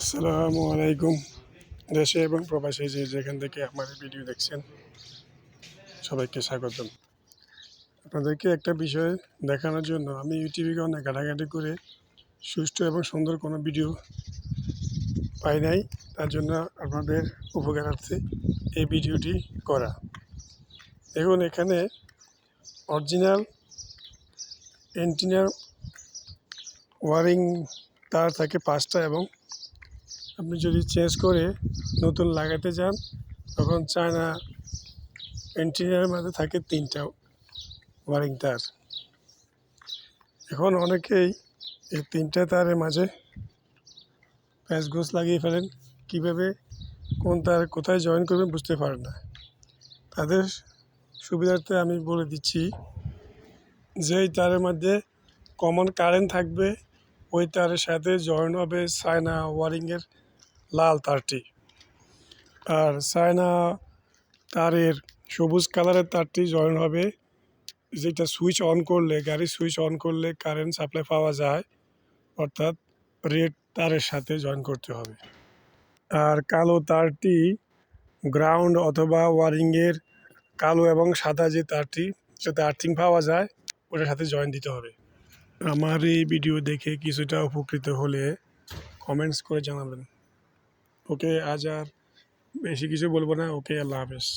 আসসালামু আলাইকুম। দেশে এবং প্রবাসে যে যেখান থেকে আমার এই ভিডিও দেখছেন সবাইকে স্বাগতম। আপনাদেরকে একটা বিষয় দেখানোর জন্য আমি ইউটিউবে অনেক ঘাটাঘাটি করে সুষ্ঠু এবং সুন্দর কোনো ভিডিও পাই নাই, তার জন্য আপনাদের উপকারার্থে এই ভিডিওটি করা। দেখুন, এখানে অরিজিনাল অ্যান্টিনার ওয়ারিং তার থাকে 5টা, এবং আপনি যদি চেঞ্জ করে নতুন লাগাতে যান তখন চায়না অ্যান্টিনার মধ্যে থাকে 3টা ওয়ারিং তার। এখন অনেকেই এই 3টা তারের মাঝে প্যাচগোছ লাগিয়ে ফেলেন, কীভাবে কোন তার কোথায় জয়েন করবেন বুঝতে পারেন না। তাদের সুবিধার্থে আমি বলে দিচ্ছি, যেই তারের মধ্যে কমন কারেন্ট থাকবে ওই তারের সাথে জয়েন হবে চায়না ওয়ারিংয়ের লাল তারটি, আর চায়না তারের সবুজ কালারের তারটি জয়েন হবে যেটা সুইচ অন করলে, গাড়ির সুইচ অন করলে কারেন্ট সাপ্লাই পাওয়া যায়, অর্থাৎ রেড তারের সাথে জয়েন করতে হবে। আর কালো তারটি গ্রাউন্ড অথবা ওয়ারিংয়ের কালো এবং সাদা যে তারটি, যাতে আর্থিং পাওয়া যায়, ওটার সাথে জয়েন দিতে হবে। আমার এই ভিডিও দেখে কিছুটা উপকৃত হলে কমেন্টস করে জানাবেন। ওকে, আজ আর বেশি কিছু বলবো না। ওকে, আল্লাহ হাফেজ।